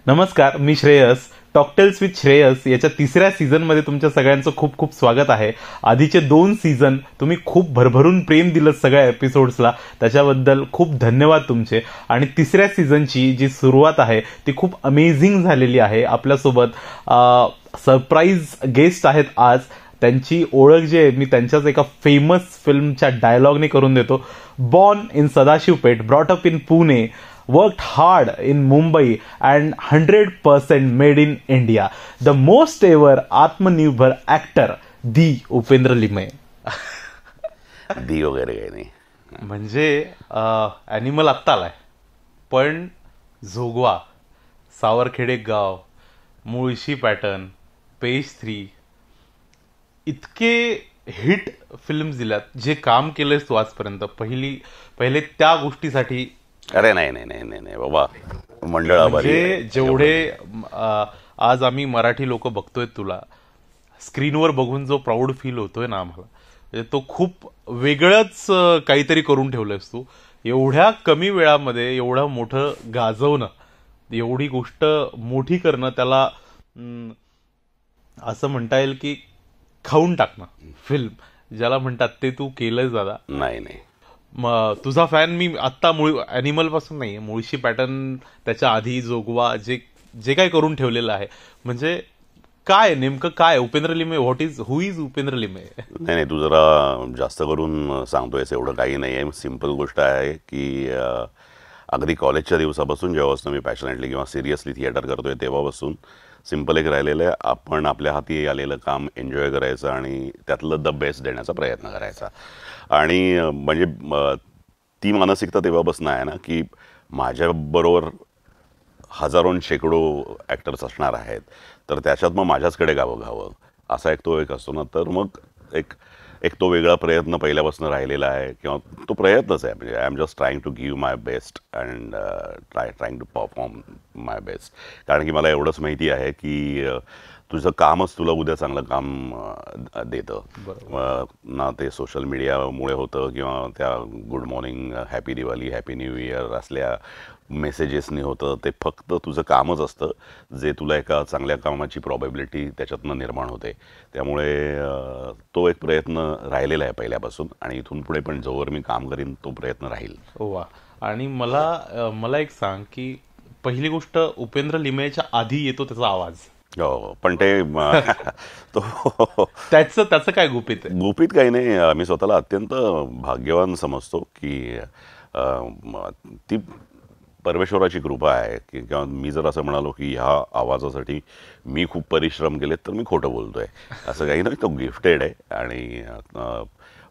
नमस्कार, मी श्रेयस. टॉकटेल्स विथ श्रेयस याच्या तिसऱ्या सीझनमध्ये तुमच्या सगळ्यांचं खूप खूप स्वागत आहे. आधीचे 2 सीझन तुम्ही खूप भरभरून प्रेम दिलं सगळ्या एपिसोड्सला, त्याच्याबद्दल खूप धन्यवाद तुमचे. आणि तिसऱ्या सीझनची जी सुरुवात आहे ती खूप अमेझिंग झालेली आहे. आपल्यासोबत सरप्राईज गेस्ट आहेत आज. त्यांची ओळख जी आहे मी त्यांच्याच एका फेमस फिल्मच्या डायलॉगने करून देतो. Born in Sadashiv Peth, brought up in Pune, worked hard in Mumbai and 100% made in India. The most ever आत्मनिर्भर actor, दी उपेंद्र लिमये. दी वगैरे काही नाही. म्हणजे ॲनिमल आत्ता आलाय, पण जोगवा, सावरखेडे गाव, मुळशी पॅटर्न, पेज 3 इतके हिट फिल्म्स दिल्यात. जे काम केलंयस तू आजपर्यंत, पहिले त्या गोष्टीसाठी. अरे नाही बाबा, मंडळ आभारी म्हणजे जेवढे आज आम्ही मराठी लोक बघतोय तुला स्क्रीनवर बघून जो प्राऊड फील होतोय ना आम्हाला, म्हणजे तो खूप वेगळंच काहीतरी करून ठेवलंयस तू. एवढ्या कमी वेळामध्ये एवढं मोठं गाजवणं, एवढी गोष्ट मोठी करणं, त्याला असं म्हणता येईल की खाऊन टाकणं फिल्म ज्याला म्हणतात, ते तू केलंयस दादा. नाही तुझा फॅन मी आत्ता ॲनिमल पासून नाही, मुळशी पॅटर्न, त्याच्या आधी जोगवा, जे काय करून ठेवलेलं आहे. म्हणजे काय नेमकं काय उपेंद्र लिमये, हु इज उपेंद्र लिमये? नाही, तू जरा जास्त करून सांगतोयस. एवढं काही नाही आहे. सिम्पल गोष्ट आहे की अगदी कॉलेजच्या दिवसापासून जेव्हापासून मी पॅशनेटली किंवा सिरियसली थिएटर करतोय तेव्हापासून सिम्पल एक राहिलेलं आहे, आपण आपल्या हाती आलेलं काम एन्जॉय करायचं आणि त्यातलं द बेस्ट देण्याचा प्रयत्न करायचा. आणि म्हणजे ती मानसिकता तेव्हापासून आहे ना, की माझ्याबरोबर हजारों शेकडो ॲक्टर्स असणार आहेत, तर त्याच्यात मग माझ्याचकडे घावं असा तो एक असतो ना. तर मग एक तो वेगळा प्रयत्न पहिल्यापासून राहिलेला आहे, किंवा तो प्रयत्नच आहे. म्हणजे I am just trying to give my best and trying to perform my best. कारण की मला एवढंच माहिती आहे की तुझं कामच तुला उद्या चांगलं काम देतं ना. ते सोशल मीडियामुळे होतं, किंवा त्या good morning, happy Diwali, happy new year असल्या मेसेजेसनी होतं. ते फक्त तुझं कामच असतं जे तुला एका चांगल्या कामाची प्रॉबॅबिलिटी त्याच्यातनं निर्माण होते. त्यामुळे तो एक प्रयत्न राहिलेला आहे पहिल्यापासून, आणि इथून पुढे पण जोवर मी काम करीन तो प्रयत्न राहील. वा. आणि मला एक सांग की पहिली गोष्ट, उपेंद्र लिमयेच्या आधी येतो त्याचा आवाज. हो, पण ते त्याचं काय गुपित आहे? गुपित काही नाही. मी स्वतःला अत्यंत भाग्यवान समजतो की ती परमेश्वराची कृपा आहे, की किंवा मी जर असं म्हणालो की ह्या आवाजासाठी मी खूप परिश्रम केलेत तर मी खोटं बोलतोय. असं काही नाही, तो गिफ्टेड आहे. आणि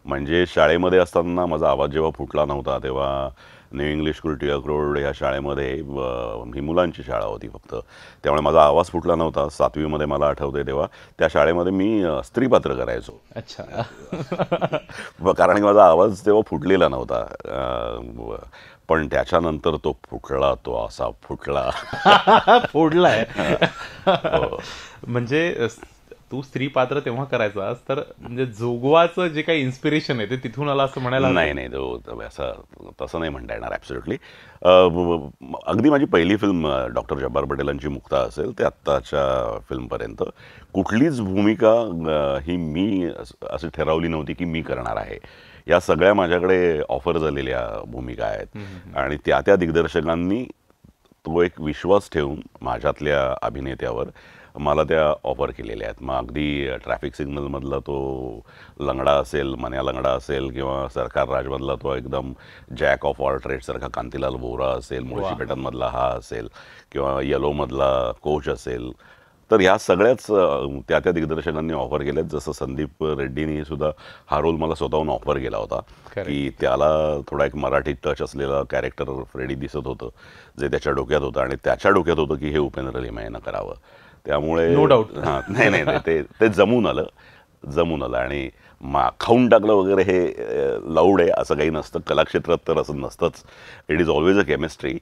म्हणजे शाळेमध्ये असताना माझा आवाज जेव्हा फुटला नव्हता, तेव्हा new English school, Tilak road ह्या शाळेमध्ये ही मुलांची शाळा होती फक्त, त्यामुळे माझा आवाज फुटला नव्हता. 7वीमध्ये मला आठवते, तेव्हा त्या शाळेमध्ये मी स्त्रीपात्र करायचो. अच्छा. कारण की माझा आवाज तेव्हा फुटलेला नव्हता. पण त्याच्यानंतर तो फुटला, तो असा फुटला. फोडलाय. म्हणजे तू स्त्री पात्र तेव्हा करायचास, तर म्हणजे जोगवाचं जे काही इन्स्पिरेशन आहे ते तिथून आलं असं म्हणायला? नाही, असं तसं नाही म्हणता येणार ॲब्सोल्युटली. अगदी माझी पहिली फिल्म डॉक्टर जब्बार पटेलांची मुक्ता असेल ते आत्ताच्या फिल्मपर्यंत कुठलीच भूमिका ही मी अशी ठरवली नव्हती की मी करणार आहे. या सगळ्या माझ्याकडे ऑफर झालेल्या भूमिका आहेत, आणि त्या दिग्दर्शकांनी तो एक विश्वास ठेवून माझ्यातल्या अभिनेत्यावर मला त्या ऑफर केलेल्या आहेत. मग अगदी ट्रॅफिक सिग्नलमधला तो लंगडा असेल, मन्या लंगडा असेल, किंवा सरकार राजमधला तो एकदम जॅक ऑफ ऑल ट्रेडसारखा कांतीलाल बोरा असेल, मुळशी पॅटर्नमधला हा असेल, किंवा येलोमधला कोच असेल, तर ह्या सगळ्याच त्या दिग्दर्शकांनी ऑफर केल्यात. जसं संदीप रेड्डीनी सुद्धा हा रोल मला स्वतःहून ऑफर केला होता, की त्याला थोडा एक मराठी टच असलेला कॅरेक्टर फ्रेडी दिसत होतं, जे त्याच्या डोक्यात होतं, आणि त्याच्या डोक्यात होतं की हे उपेंद्र लिमयेनं करावं. त्यामुळे नो डाऊट. नाही, ते जमून आलं. आणि खाऊन टाकलं वगैरे हे लाऊड आहे असं काही नसतं. कलाक्षेत्रात तर असं नसतंच. It is always a chemistry.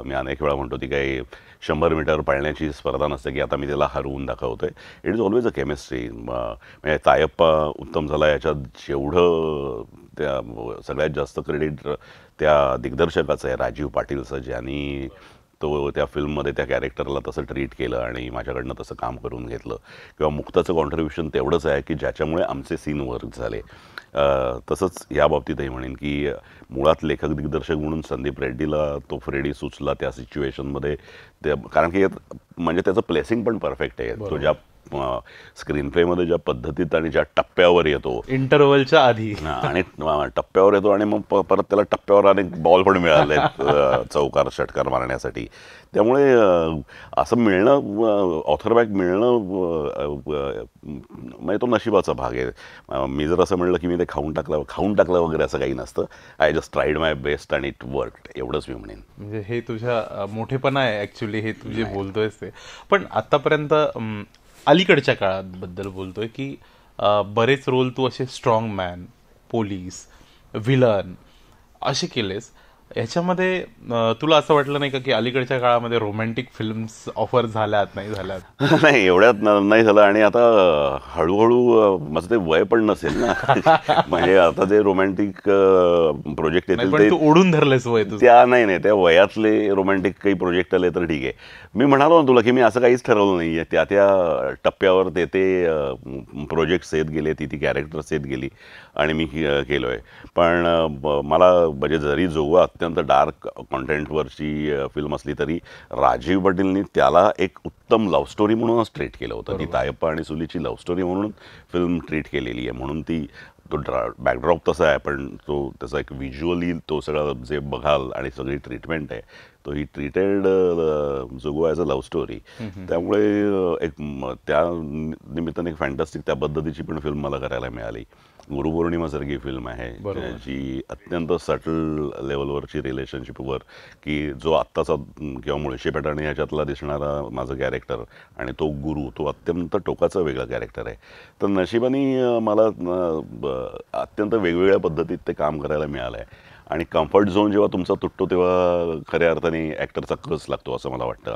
मी अनेक वेळा म्हणतो, ती काही 100 मीटर पळण्याची स्पर्धा नसते की आता मी त्याला हरवून दाखवतोय. It is always a chemistry. म्हणजे तायप्पा उत्तम झाला याच्यात जेवढं त्या सगळ्यात जास्त क्रेडिट त्या दिग्दर्शकाचं आहे, राजीव पाटीलचं, ज्यांनी तो त्या फिल्ममध्ये त्या कॅरेक्टरला तसं ट्रीट केलं आणि माझ्याकडनं तसं काम करून घेतलं, किंवा मुक्ताचं कॉन्ट्रीब्युशन तेवढंच आहे की ज्याच्यामुळे आमचे सीन वर्क झाले. तसंच या बाबतीतही म्हणेन की मुळात लेखक दिग्दर्शक म्हणून संदीप रेड्डीला तो फ्रेडी सुचला त्या सिच्युएशनमध्ये, ते कारण की म्हणजे त्याचं प्लेसिंग पण परफेक्ट आहे. तो ज्या स्क्रीन प्लेमध्ये ज्या पद्धतीत आणि ज्या टप्प्यावर येतो, इंटरव्हलच्या आधी आणि टप्प्यावर येतो, आणि मग परत त्याला टप्प्यावर अनेक बॉल पण मिळाले चौकार षटकार मारण्यासाठी. त्यामुळे असं मिळणं, ऑथरबॅक मिळणं, म्हणजे तो नशिबाचा भाग आहे. मी जर असं म्हणलं की मी ते खाऊन टाकलं वगैरे असं काही नसतं. I just tried my best and it work, एवढंच मी म्हणेन. म्हणजे हे तुझ्या मोठेपणा आहे ऍक्च्युली, हे तू जे बोलतोयस ते. पण आतापर्यंत अलीकडच्या काळाबद्दल बोलतोय की बरेच रोल तू असे स्ट्रॉंग मॅन, पोलीस, विलन असे केलेस. याच्यामध्ये तुला असं वाटलं नाही का की अलीकडच्या काळामध्ये रोमॅन्टिक फिल्म्स ऑफर झाल्यात, नाही झाल्यात? नाही, एवढ्यात नाही झालं. आणि आता हळूहळू माझं ते वय पण नसेल ना म्हणजे आता जे रोमॅन्टिक प्रोजेक्ट येतील ते ओढून धरलेस वय तुझं. नाही, त्या वयातले रोमॅन्टिक काही प्रोजेक्ट आले तर ठीक आहे. मी म्हणालो ना तुला की मी असं काहीच ठरवलं नाही आहे. त्या टप्प्यावर ते प्रोजेक्ट्स येत गेले, ती कॅरेक्टर्स येत गेली आणि मी केलो आहे. पण मला म्हणजे जरी जोगवा अत्यंत डार्क कॉन्टेंटवरची फिल्म असली तरी राजीव पाटीलनी त्याला एक उत्तम लव्ह स्टोरी म्हणूनच ट्रीट केलं होतं. ती तायप्पा आणि सुलीची लव्ह स्टोरी म्हणून फिल्म ट्रीट केलेली आहे. म्हणून ती तो बॅकड्रॉप तसा आहे, पण तो त्याचा एक व्हिज्युअली तो सगळं जे बघाल आणि सगळी ट्रीटमेंट आहे, तो ही treated Jogwa as a love story. त्यामुळे एक त्या निमित्ताने एक फॅन्टॅस्टिक त्या पद्धतीची पण फिल्म मला करायला मिळाली. गुरुपौर्णिमासारखी फिल्म आहे जी अत्यंत सटल लेवलवरची रिलेशनशिपवर, की जो आत्ताचा किंवा मुळशी पॅटर्न ह्याच्यातला दिसणारा माझं कॅरेक्टर आणि तो गुरु, तो अत्यंत टोकाचं वेगळं कॅरेक्टर आहे. तर नशिबाने मला अत्यंत वेगवेगळ्या पद्धतीत ते काम करायला मिळालं आहे. आणि कम्फर्ट झोन जेव्हा तुमचा तुटतो तेव्हा खऱ्या अर्थाने ॲक्टरचा कस लागतो असं मला वाटतं.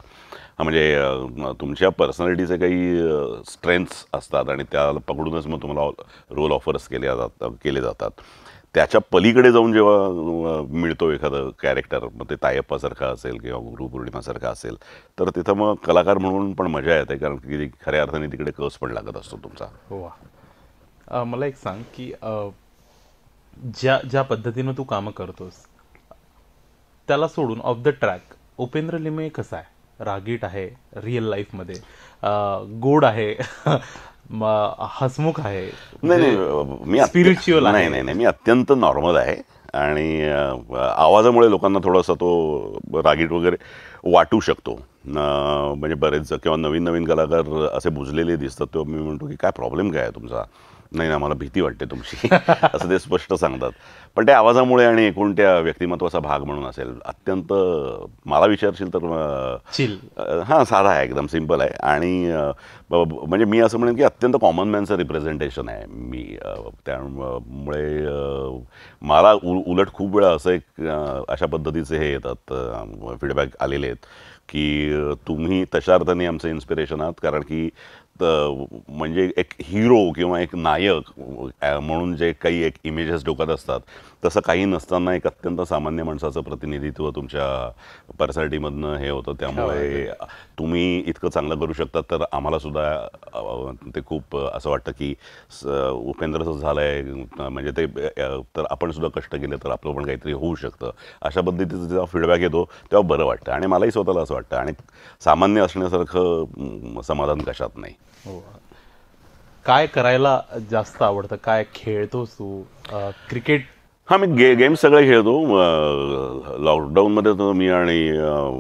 म्हणजे तुमच्या पर्सनॅलिटीचे काही स्ट्रेंथ्स असतात आणि त्याला पकडूनच मग तुम्हाला रोल ऑफर्स केले जातात. त्याच्या पलीकडे जाऊन जेव्हा मिळतो एखादं कॅरेक्टर, मग ते तायप्पासारखं असेल किंवा गुरुपौर्णिमासारखं असेल, तर तिथं मग कलाकार म्हणून पण मजा येते, कारण की खऱ्या अर्थाने तिकडे कस पण लागत असतो तुमचा. हो. मला एक सांग की ज्या पद्धतीनं तू कामं करतोस त्याला सोडून of the track Upendra Limaye कसा आहे? रागीट आहे रिअल लाईफमध्ये, गोड आहे, हसमुख आहे? नाही, मी स्पिरिच्युअल आहे? नाही, मी अत्यंत नॉर्मल आहे. आणि आवाजामुळे लोकांना थोडासा तो रागीट वगैरे वाटू शकतो. म्हणजे बरेच किंवा नवीन कलाकार असे बुजलेले दिसतात, तेव्हा मी म्हणतो की काय प्रॉब्लेम काय आहे तुमचा? नाही ना, मला भीती वाटते तुमची असं ते स्पष्ट सांगतात. पण त्या आवाजामुळे आणि एकूण त्या व्यक्तिमत्वाचा भाग म्हणून असेल, अत्यंत मला विचारशील तर साधा आहे, एकदम सिम्पल आहे. आणि म्हणजे मी असं म्हणेन की अत्यंत कॉमन मॅनचं रिप्रेझेंटेशन आहे मी. त्यामुळे मला उलट खूप वेळा असं एक अशा पद्धतीचे हे येतात फीडबॅक आलेले आहेत की तुम्ही तशा अर्थाने आमचं इन्स्पिरेशन आहात, कारण की म्हणजे एक हिरो किंवा एक नायक म्हणून जे काही एक इमेजेस डोक्यात असतात तसं काही नसताना एक अत्यंत सामान्य माणसाचं प्रतिनिधित्व तुमच्या पर्सनॅलिटीमधनं हे होतं. त्यामुळे तुम्ही इतकं चांगलं करू शकता, तर आम्हाला सुद्धा ते खूप असं वाटतं की उपेंद्रचं झालं आहे म्हणजे ते, तर आपण सुद्धा कष्ट केले तर आपलं पण काहीतरी होऊ शकतं. अशा पद्धतीचा जेव्हा फीडबॅक येतो तेव्हा बरं वाटतं आणि मलाही स्वतःला असं वाटतं. आणि सामान्य असण्यासारखं समाधान कशात नाही. काय करायला जास्त आवडतं? काय खेळतोस तू? क्रिकेट? मी गेम्स सगळे खेळतो. लॉकडाऊनमध्ये तर मी आणि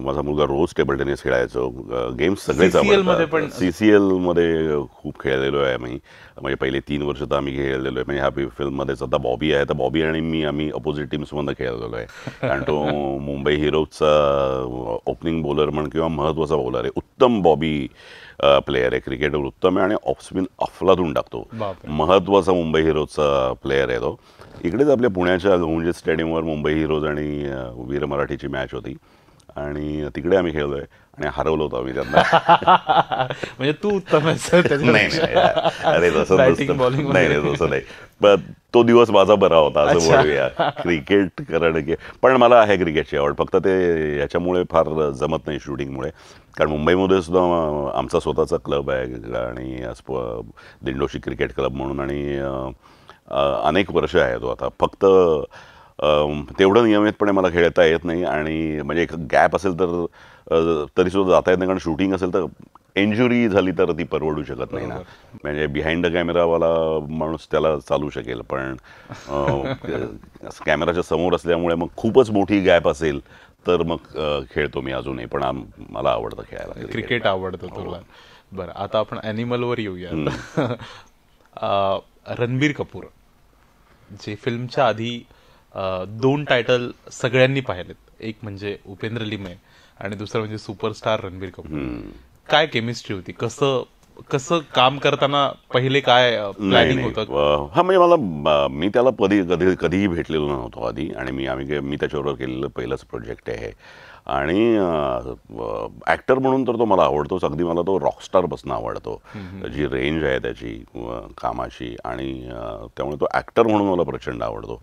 माझा मुलगा रोज टेबल टेनिस खेळायचो. गेम्स सगळेच आवडतात. CCL मध्ये खूप खेळलेलो आहे मी. म्हणजे पहिले 3 वर्ष तर आम्ही खेळलेलो आहे. म्हणजे ह्या फिल्ममध्येच आता बॉबी आहे, तर बॉबी आणि आम्ही अपोजिट टीम्समधनं खेळलेलो आहे. कारण तो मुंबई हिरोजचा ओपनिंग बॉलर म्हण किंवा महत्त्वाचा बॉलर आहे. उत्तम बॉबी प्लेयर आहे, क्रिकेटवर उत्तम आहे आणि ऑफस्पिन अफलातून टाकतो. महत्त्वाचा मुंबई हिरोजचा प्लेयर आहे तो. इकडेच आपल्या पुण्याच्या गहुंजे स्टेडियमवर मुंबई हिरोज आणि वीर मराठीची मॅच होती आणि तिकडे आम्ही खेळलोय आणि हरवलो होतो आम्ही त्यांना. म्हणजे तू उत्तम नाही, अरे तसं नाही, तसं नाही. पण तो दिवस माझा बरा होता असं म्हणूया. क्रिकेट करणं पण मला आहे क्रिकेटची आवड, फक्त ते याच्यामुळे फार जमत नाही शूटिंगमुळे. कारण मुंबईमध्ये सुद्धा आमचा स्वतःचा क्लब आहे आणि दिंडोशी क्रिकेट क्लब म्हणून, आणि अनेक वर्ष आहे तो आता. फक्त तेवढं नियमितपणे मला खेळता येत नाही, आणि म्हणजे एक गॅप असेल तर तरीसुद्धा जाता येत नाही, कारण शूटिंग असेल तर इंजुरी झाली तर ती परवडू शकत नाही ना. म्हणजे बिहाइंड द कॅमेरावाला माणूस त्याला चालू शकेल, पण कॅमेराच्या समोर असल्यामुळे मग खूपच मोठी गॅप असेल तर मग खेळतो मी अजूनही, पण मला आवडतं खेळायला. क्रिकेट आवडतं तुला. बरं, आता आपण ॲनिमलवर येऊया. रणबीर कपूर जे फिल्मच्या आधी 2 टायटल सगळ्यांनी पाहिलेत, एक म्हणजे उपेंद्र लिमये आणि दुसरं म्हणजे सुपरस्टार रणबीर कपूर. काय केमिस्ट्री होती, कसं काम करताना पहिले काय प्लॅनिंग होतं? हा, म्हणजे मी त्याला कधीही भेटलेलो नव्हतो आधी, आणि मी त्याच्याबरोबर केलेलं पहिलंच प्रोजेक्ट आहे. आणि ऍक्टर म्हणून तर तो मला आवडतोच, अगदी मला तो रॉकस्टारपासून आवडतो. जी रेंज आहे त्याची कामाची, आणि त्यामुळे तो ऍक्टर म्हणून मला प्रचंड आवडतो.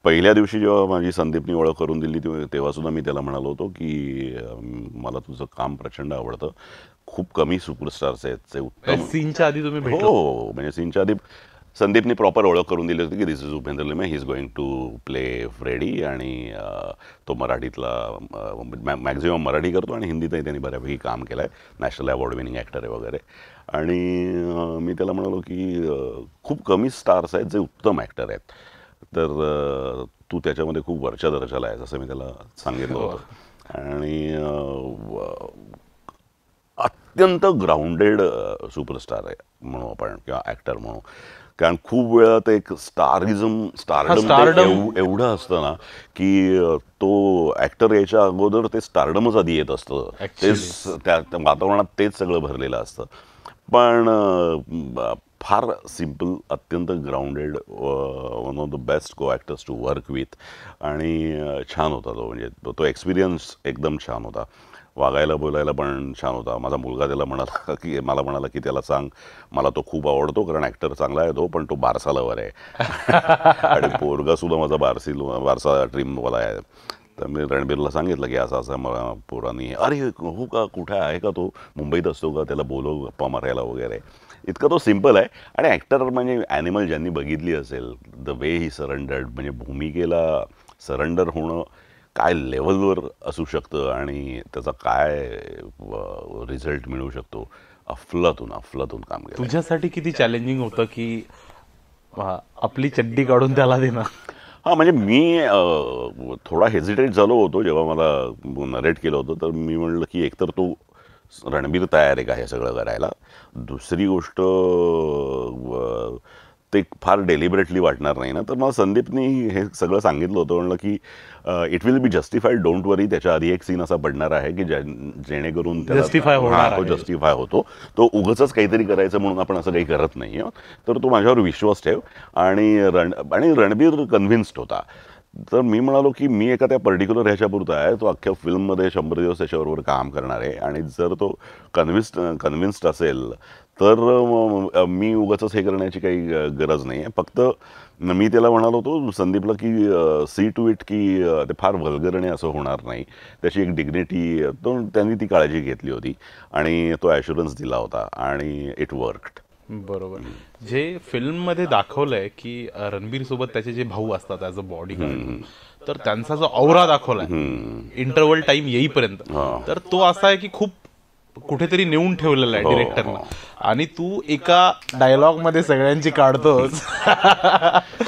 पहिल्या दिवशी जेव्हा माझी संदीपनी ओळख करून दिली तेव्हा सुद्धा मी त्याला म्हणालो होतो की मला तुझं काम प्रचंड आवडतं, खूप कमी सुपरस्टार्स आहेत जे उत्तम. सीनच्या आधी तुम्ही भेटलो? हो, म्हणजे सीनच्या आधी संदीपनी प्रॉपर ओळख करून दिली होती की this is Upendra Limaye, he is going to play Freddy. आणि तो मराठीतला मॅक्झिमम मराठी करतो आणि हिंदीतही त्यांनी बऱ्यापैकी काम केलं आहे, नॅशनल अवॉर्ड विनिंग ॲक्टर आहे वगैरे. आणि मी त्याला म्हणालो की खूप कमी स्टार्स आहेत जे उत्तम ॲक्टर आहेत, तर तू त्याच्यामध्ये खूप वरच्या दर्जाला आहेस असं मी त्याला सांगितलं होतं. आणि अत्यंत ग्राउंडेड सुपरस्टार आहे म्हणू आपण, किंवा ॲक्टर म्हणू. कारण खूप वेळा ते एक स्टारडम एवढं असतं ना की तो ॲक्टर यायच्या अगोदर ते स्टारडमच आधी येत असतं, तेच त्या वातावरणात तेच सगळं भरलेलं असतं. पण फार सिम्पल, अत्यंत grounded, one of the best co-actors to work with. आणि छान होता तो, म्हणजे तो एक्सपिरियन्स एकदम छान होता. वागायला बोलायला पण छान होता. माझा मुलगा त्याला म्हणाला की त्याला सांग मला तो खूप आवडतो, कारण ॲक्टर चांगला आहे तो, पण तो बारसा लवर आहे. आणि पोरगा सुद्धा माझा बारसा ड्रीमवाला आहे. तर मी रणबीरला सांगितलं की असं मला पोरांनी, अरे हो का, कुठे आहे का तो, मुंबईत असतो का, त्याला बोलव गप्पा मारायला वगैरे. इतका तो सिम्पल आहे. आणि ॲक्टर म्हणजे ॲनिमल ज्यांनी बघितली असेल, द वे ही सरेंडर्ड, म्हणजे भूमिकेला सरेंडर होणं काय लेवलवर असू शकतं आणि त्याचा काय रिझल्ट मिळू शकतो, अफलातून काम केलं. तुझ्यासाठी किती चॅलेंजिंग होतं की आपली चड्डी काढून त्याला देणं? हां, म्हणजे मी थोडा हेजिटेट झालो होतो जेव्हा मला नरेट केलं होतं. तर मी म्हणलं की एकतर तो रणबीर तयार आहे का हे सगळं करायला, दुसरी गोष्ट ते फार डेलिबरेटली वाटणार नाही ना. तर मला संदीपनी हे सगळं सांगितलं होतं, म्हणलं की it will be justified, don't worry. त्याच्या आधी एक सीन असा पडणार आहे की जेणेकरून तो जस्टिफाय होतो. तो उगाचच काहीतरी करायचं म्हणून आपण असं काही करत नाही. तर तो माझ्यावर विश्वास ठेव. आणि रणबीर कन्व्हिन्स्ड होता. तर मी म्हणालो की मी एका त्या पर्टिक्युलर ह्याच्यापुरता आहे, तो अख्ख्या फिल्ममध्ये 100 दिवस त्याच्याबरोबर काम करणार आहे. आणि जर तो कन्व्हिन्स्ड असेल तर मी उगाचच हे करण्याची काही गरज नाही आहे. फक्त मी त्याला म्हणालो होतो संदीपला की सी टू इट की ते फार वल्गरणे असं होणार नाही, त्याची एक डिग्निटी, तो त्यांनी ती काळजी घेतली होती आणि तो ॲश्युरन्स दिला होता आणि इट वर्कड. बरोबर. जे फिल्ममध्ये दाखवलंय की रणबीर सोबत त्याचे जे भाऊ असतात ॲज अ बॉडीगार्ड, तर त्यांचा जो औरा दाखवलाय इंटरव्हल टाइम येईपर्यंत, तर तो असा आहे की खूप कुठेतरी नेऊन ठेवलेला आहे डिरेक्टरनं. आणि तू एका डायलॉग मध्ये सगळ्यांची काढतोस.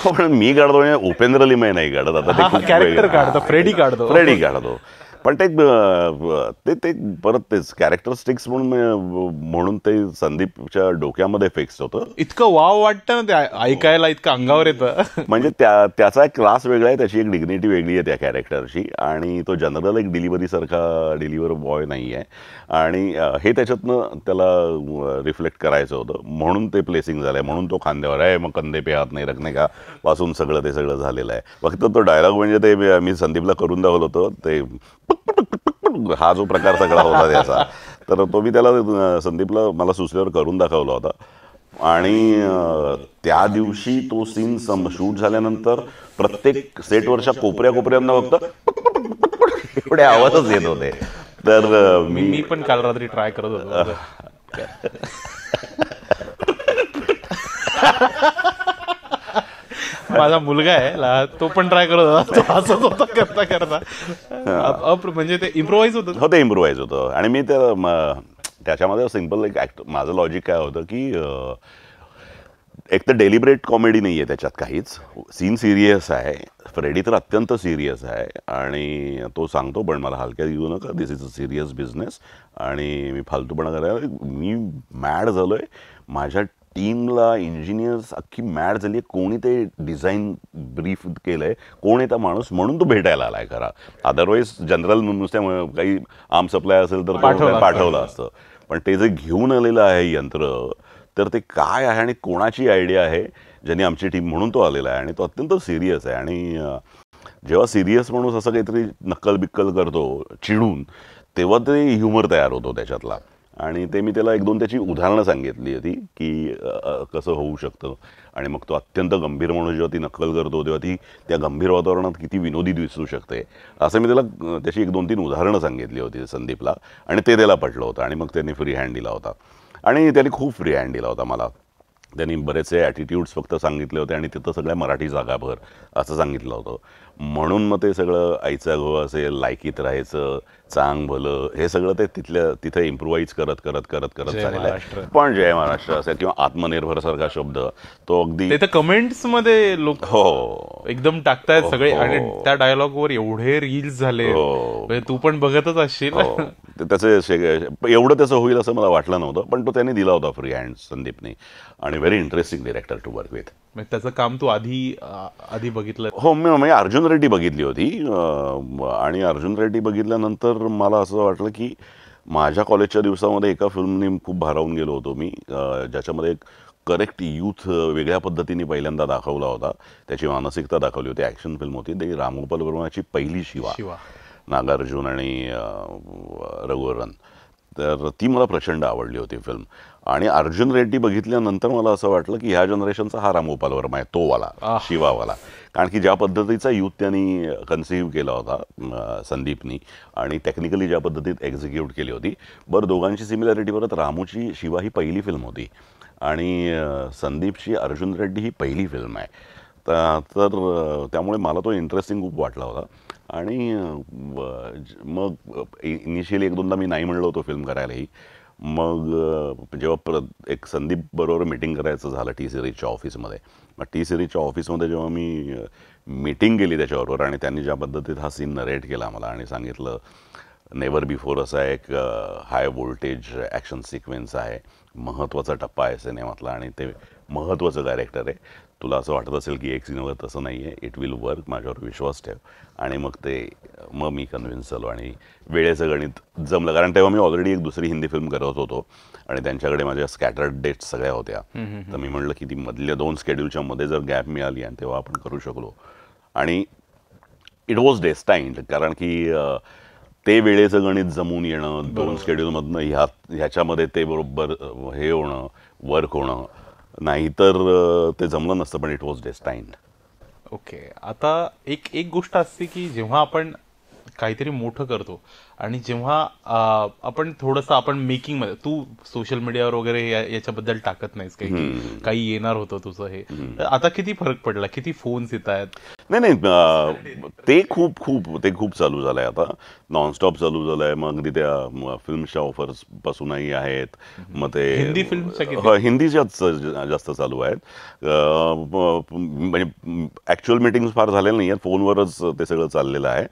पण मी काढतो म्हणजे उपेंद्र लिमये नाही काढत, आता ते कॅरेक्टर काढतो, फ्रेडी काढतो. पण ते परत तेच कॅरेक्टरिस्टिक्स म्हणून ते संदीपच्या डोक्यामध्ये फिक्स होतं. इतकं वाव वाटतं ना ते ऐकायला, इतकं अंगावर येतं. म्हणजे त्याचा एक क्लास वेगळा आहे, त्याची एक डिग्निटी वेगळी आहे त्या कॅरेक्टरची. आणि तो जनरल एक डिलिव्हर बॉय नाही आहे. आणि हे त्याच्यातनं त्याला रिफ्लेक्ट करायचं होतं, म्हणून ते प्लेसिंग झालंय. म्हणून तो खांद्यावर आहे, मग कंधे पे हात नाही रखने का पासून ते सगळं झालेलं आहे. फक्त तो डायलॉग म्हणजे ते मी संदीपला करून दाखवलं होतं, ते हा जो प्रकार सगळा होता त्याचा, तर तो मी त्याला संदीपला मला सुचल्यावर करून दाखवला होता. आणि त्या दिवशी तो सीन शूट झाल्यानंतर प्रत्येक सेटवरच्या कोपऱ्या कोपऱ्यांना फक्त एवढे आवाजच येत होते. तर मी पण काल रात्री ट्राय करत होतो. माझा मुलगा आहे तो पण ट्राय करत होता, तो हसत होता करता करता. म्हणजे ते इम्प्रोवाइज होतं. हो, ते इम्प्रोवाइज होतं. आणि मी त्याच्यामध्ये सिम्पल एक माझं लॉजिक काय होतं की एक तर डेलिब्रेट कॉमेडी नाही आहे त्याच्यात काहीच. सीन सिरियस आहे, फ्रेडी तर अत्यंत सिरियस आहे आणि तो सांगतो पण मला हलक्यात घेऊ नका, दिस इज अ सिरियस बिझनेस आणि मी फालतूपणा करायला. मी मॅड झालो आहे. माझ्या टीमला इंजिनियर्स अख्खी मॅड झाली आहे. कोणी ते डिझाईन ब्रीफ केलं आहे, कोण आहे त्या माणूस, म्हणून तो भेटायला आला आहे खरा. अदरवाईज जनरल नुसत्या काही आर्म सप्लाय असेल तर पाठवलं असतं. पण ते जे घेऊन आलेलं आहे यंत्र, तर ते काय आहे आणि कोणाची आयडिया आहे ज्यांनी आमची टीम म्हणून तो आलेला आहे. आणि तो अत्यंत सिरियस आहे. आणि जेव्हा सिरियस माणूस असं काहीतरी नक्कल बिक्कल करतो चिडून, तेव्हा ते ह्युमर तयार होतो त्याच्यातला. आणि ते मी त्याला 1-2 त्याची उदाहरणं सांगितली होती की कसं होऊ शकतं. आणि मग तो अत्यंत गंभीर माणूस जेव्हा ती नक्कल करतो तेव्हा ती त्या गंभीर वातावरणात किती विनोदी दिसू शकते, असं मी त्याला त्याची 1-2-3 उदाहरणं सांगितली होती संदीपला. आणि ते त्याला पटलं होतं. आणि मग त्यांनी फ्री हँड दिला होता. आणि त्यांनी खूप फ्री हँड दिला होता मला. त्यांनी बरेचसे ॲटिट्यूड्स फक्त सांगितले होते आणि तिथं सगळ्या मराठी जागाभर असं सांगितलं होतं. म्हणून मग ते सगळं आईचा घो असेल, लायकीत राहायचं, चांग भलं, हे सगळं ते तिथे इम्प्रुवाईज करत चाललेलं आहे. पण जय महाराष्ट्र असेल किंवा आत्मनिर्भर सारखा शब्द तो अगदी ते तर कमेंट्स मध्ये लोक हो एकदम टाकतायत सगळे. आणि त्या डायलॉग वर एवढे रील्स झाले, तू पण बघतच असशील. त्याचे एवढं त्याचं होईल असं मला वाटलं नव्हतं. पण तो त्यांनी दिला होता फ्री हँड संदीपने. आणि very interesting director to work with. त्याचं काम तू आधी बघितलं? हो, मी अर्जुन रेड्डी बघितली होती. आणि अर्जुन रेड्डी बघितल्यानंतर मला असं वाटलं की माझ्या कॉलेजच्या दिवसामध्ये एका फिल्मने खूप भारावून गेलो होतो मी, ज्याच्यामध्ये एक करेक्ट यूथ वेगळ्या पद्धतीने पहिल्यांदा दाखवला होता. त्याची मानसिकता दाखवली होती. ॲक्शन फिल्म होती. ती रामगोपाल वर्माची पहिली शिवा, नागार्जुन आणि रघुवरन. तर ती मला प्रचंड आवडली होती फिल्म. आणि अर्जुन रेड्डी बघितल्यानंतर मला असं वाटलं की ह्या जनरेशनचा हा रामगोपाल वर्मा आहे, तो वाला शिवावाला. कारण की ज्या पद्धतीचा यूथ त्यांनी कन्सिव्ह केला होता संदीपनी, आणि टेक्निकली ज्या पद्धतीत एक्झिक्यूट केली होती. बरं, दोघांची सिमिलॅरिटी परत, रामूची शिवा ही पहिली फिल्म होती आणि संदीपची अर्जुन रेड्डी ही पहिली फिल्म आहे. तर त्यामुळे मला तो इंटरेस्टिंग खूप वाटला होता. आणि मग इनिशियली 1-2दा मी नाही म्हणलो होतो फिल्म करायलाही. मग जेव्हा एक संदीप बरोबर मीटिंग करायचं झालं टी सिरीजच्या ऑफिसमध्ये, मग टी सिरीजच्या ऑफिसमध्ये जेव्हा मी मीटिंग केली त्याच्याबरोबर आणि त्यांनी ज्या पद्धतीत हा सीन नरेट केला मला आणि सांगितलं नेव्हर बिफोर असा एक हाय व्होल्टेज ॲक्शन सिक्वेन्स आहे, महत्त्वाचा टप्पा आहे सिनेमातला आणि ते महत्त्वाचं डायरेक्टर आहे, तुला असं वाटत असेल की एक सीनवर तसं नाही आहे, इट विल वर्क, माझ्यावर विश्वास ठेव. आणि मग मी कन्व्हिन्स झालो आणि वेळेचं गणित जमलं. कारण तेव्हा मी ऑलरेडी एक दुसरी हिंदी फिल्म करत होतो आणि त्यांच्याकडे माझ्या स्कॅटर्ड डेट्स सगळ्या होत्या. तर मी म्हटलं की ती मधल्या 2 स्केड्यूलच्या मध्ये जर गॅप मिळाली आणि तेव्हा आपण करू शकलो. आणि इट वॉज डेस्टाईन्ड, कारण की ते वेळेचं गणित जमून येणं, 2 स्केड्यूलमधनं ह्याच्यामध्ये ते बरोबर हे होणं, वर्क होणं, नाहीतर ते जमलं नसतं. पण इट वॉज डेस्टाईन्ड. ओके. आता एक गोष्ट असते की जेव्हा आपण काहीतरी मोठं करतो आणि जेव्हा आपण थोडंसं आपण मेकिंग मध्ये, तू सोशल मीडियावर वगैरे याच्याबद्दल टाकत नाहीस काही येणार होतं तुझं हे, आता किती फरक पडला, किती फोन्स येत आहेत? नाही, ते खूप चालू झालंय आता, नॉनस्टॉप चालू झालंय. मग अगदी त्या फिल्मच्या ऑफर्स पासूनही आहेत. मग ते हिंदी फिल्मच्या हिंदीच्याच जास्त चालू आहेत. म्हणजे ऍक्च्युअल मीटिंग्स फार झालेल्या नाही आहेत, फोनवरच ते सगळं चाललेलं आहे.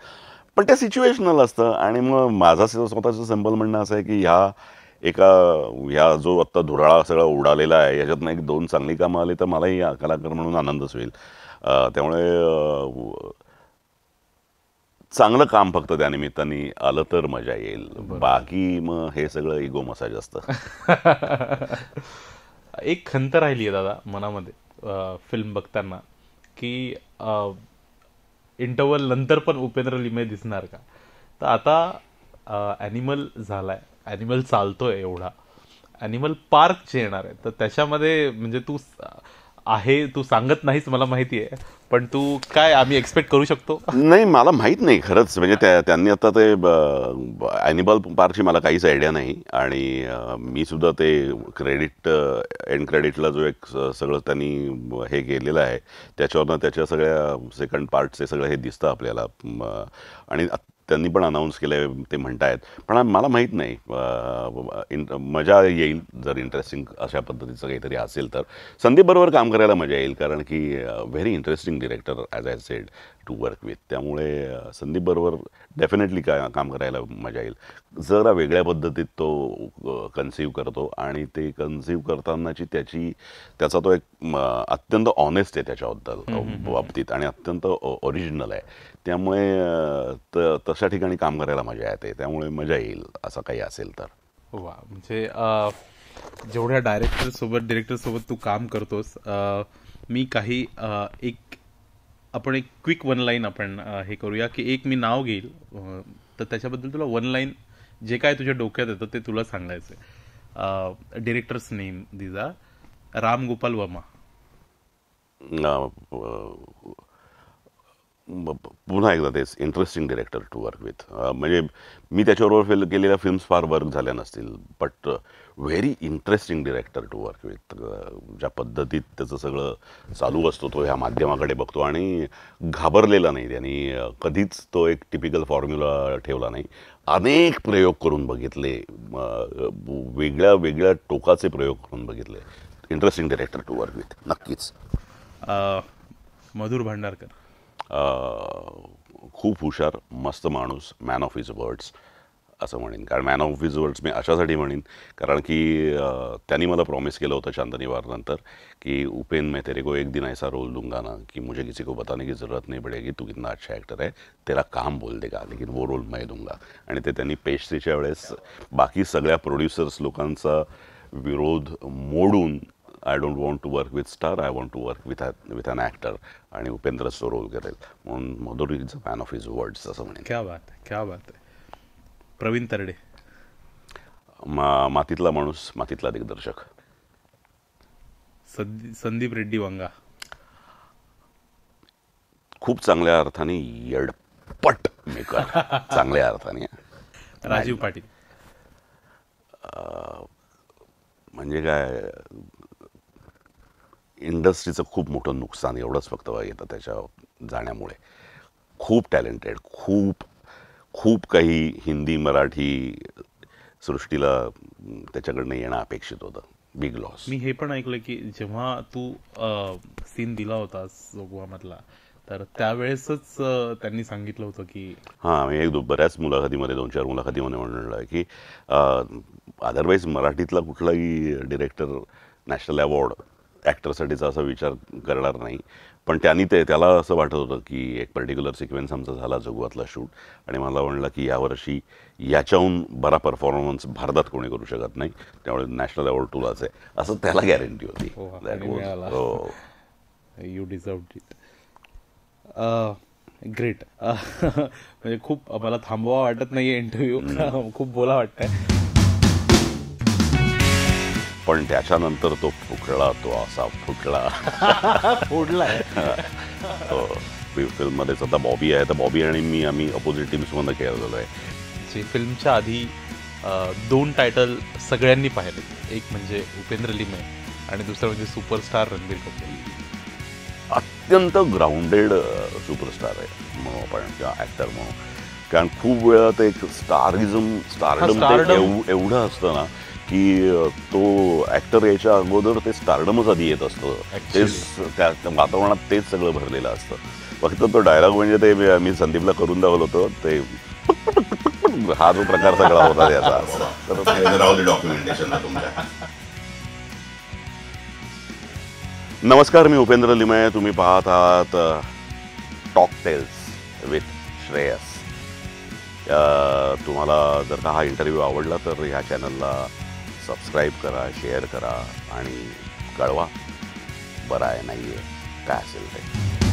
पण ते सिच्युएशनल असतं. आणि मग माझा स्वतःचं सिंपल म्हणणं असं आहे की ह्या जो आत्ता धुराळा सगळा उडालेला आहे, याच्यातनं 1-2 चांगली कामं आली तर मलाही कलाकार म्हणून आनंदच होईल. त्यामुळे चांगलं काम फक्त त्या निमित्ताने आलं तर मजा येईल. बाकी मग हे सगळं इगो मसाज असतं. एक खंत राहिली आहे दादा मनामध्ये फिल्म बघताना की इंटरवल नंतर पण उपेंद्र लिमे दिसणार का? तर आता ॲनिमल झालाय, ॲनिमल चालतोय एवढा, ॲनिमल पार्क जे येणार आहे तर त्याच्यामध्ये म्हणजे तू सांगत नाहीस मला माहिती आहे, पण तू काय आम्ही एक्सपेक्ट करू शकतो? नाही, मला माहीत नाही खरंच. म्हणजे त्यांनी आता ते ॲनिमल पार्कची मला काहीच आयडिया नाही. आणि मी सुद्धा ते एंड क्रेडिटला जो एक सगळं त्यांनी हे केलेलं आहे त्याच्यावरनं त्याच्या सगळ्या सेकंड पार्टचे सगळं हे दिसतं आपल्याला. आणि त्यांनी पण अनाऊन्स केलं आहे ते म्हणतायत, पण मला माहीत नाही. मजा येईल जर इंटरेस्टिंग अशा पद्धतीचं काहीतरी असेल तर. संदीपबरोबर काम करायला मजा येईल, कारण की very interesting director as I said to work with. त्यामुळे संदीपबरोबर डेफिनेटली काम करायला मजा येईल. जरा वेगळ्या पद्धतीत तो कन्सिव्ह करतो आणि ते कन्सिव्ह करतानाची त्याचा तो एक अत्यंत ऑनेस्ट आहे त्याच्याबद्दल बाबतीत आणि अत्यंत ओरिजिनल आहे. त्यामुळे तशा ठिकाणी काम करायला मजा येते. त्यामुळे मजा येईल असं काही असेल तर. वा, म्हणजे जेवढ्या डिरेक्टर सोबत तू काम करतोस, मी काही आपण एक क्विक वन लाईन आपण हे करूया की एक मी नाव घेईल, तर त्याच्याबद्दल तुला वन लाईन जे काय तुझ्या डोक्यात येतं ते तुला सांगायचं. डिरेक्टर्स नेम दिजा राम गोपाल वर्मा. पुन्हा एकदा तेच interesting director to work with. म्हणजे मी त्याच्याबरोबर केलेल्या फिल्म्स फार वर्क झाल्या नसतील, but very interesting director to work with. ज्या पद्धतीत त्याचं सगळं चालू असतो, तो ह्या माध्यमाकडे बघतो आणि घाबरलेला नाही. त्यांनी कधीच तो एक टिपिकल फॉर्म्युला ठेवला नाही. अनेक प्रयोग करून बघितले, वेगळ्या वेगळ्या टोकाचे प्रयोग करून बघितले. Interesting director to work with नक्कीच. मधुर भांडारकर. खूप हुशार, मस्त माणूस, मॅन ऑफ हिज वर्ड्स असं म्हणेन. कारण मॅन ऑफ हिज वर्ड्स मी अशासाठी म्हणेन कारण की त्यांनी मला प्रॉमिस केलं होतं चांदनी वार नंतर की उपेन मैं तेरे को एक दिन ऐसा रोल दूंगा ना कि मुझे किसी को बताने की ज़रूरत नहीं पड़ेगी, तू कितना अच्छा ॲक्टर है, तेरा काम बोल देगा लेकिन वो रोल मैं दूंगा. आणि ते त्यांनी पेस्ट्रीच्या वेळेस बाकी सगळ्या प्रोड्युसर्स लोकांचा विरोध मोडून I don't want to work with star, I want to work with an actor, आणि उपेंद्रच तो रोल करेल म्हणून Madhur is a man of his words असं म्हणेन. क्या बात आहे, क्या बात आहे. प्रवीण तरडे. मातीतला माणूस, मातीतला दिग्दर्शक. संदीप रेड्डी वांगा. खूप चांगल्या अर्थाने येडपट मेकर, चांगल्या अर्थाने. राजीव पाटील. म्हणजे काय, इंडस्ट्रीचं खूप मोठं नुकसान एवढंच फक्त येतं त्याच्या जाण्यामुळे. खूप टॅलेंटेड, खूप खूप काही हिंदी मराठी सृष्टीला त्याच्याकडनं येणं अपेक्षित होतं. Big loss. मी हे पण ऐकलं की जेव्हा तू सीन दिला होतास जोगवामधला, तर त्यावेळेसच त्यांनी सांगितलं होतं की मी बऱ्याच मुलाखतीमध्ये 2-4 मुलाखतीमध्ये म्हणलं की अदरवाईज मराठीतला कुठलाही डिरेक्टर नॅशनल अवॉर्ड ॲक्टरसाठीचा असा विचार करणार नाही, पण त्याला असं वाटत होतं की एक पर्टिक्युलर सिक्वेन्स आमचा झाला जोगवातला शूट, आणि मला म्हणलं की यावर्षी याच्याहून बरा परफॉर्मन्स भारतात कोणी करू शकत नाही, त्यामुळे नॅशनल अवॉर्ड तुलाच आहे असं त्याला गॅरंटी होती. You deserved it. ग्रेट. म्हणजे खूप मला थांबवा वाटत नाहीये इंटरव्ह्यू, खूप बोला वाटतंय. पण त्याच्यानंतर तो फुटला, तो असा फुटला. फोडलाय. फिल्ममध्येच आता बॉबी आहे, तर बॉबी आणि आम्ही अपोजिट टीम्समधनं खेळलेलो आहे. जे फिल्मच्या आधी 2 टायटल सगळ्यांनी पाहिले, एक म्हणजे उपेंद्र लिमे आणि दुसरं म्हणजे सुपरस्टार रणबीर कपूर. अत्यंत ग्राउंडेड सुपरस्टार आहे म्हणून आपण, किंवा ॲक्टर म्हणून. कारण खूप वेळा ते एक स्टारडम एवढं असतं ना की तो ॲक्टर यायच्या अगोदर ते स्टारडमच आधी येत असतं. तेच त्या वातावरणात तेच सगळं भरलेलं असतं. फक्त तो डायलॉग म्हणजे ते मी संदीपला करून दाखवलं होतं, ते हा जो प्रकार सगळा होता त्याचा. नमस्कार, मी उपेंद्र लिमये. तुम्ही पाहत आहात टॉक टेल्स विथ श्रेयस. तुम्हाला जर का हा इंटरव्ह्यू आवडला तर ह्या चॅनलला सबस्क्राईब करा, शेअर करा आणि कळवा बरं आहे नाही आहे काय असेल ते.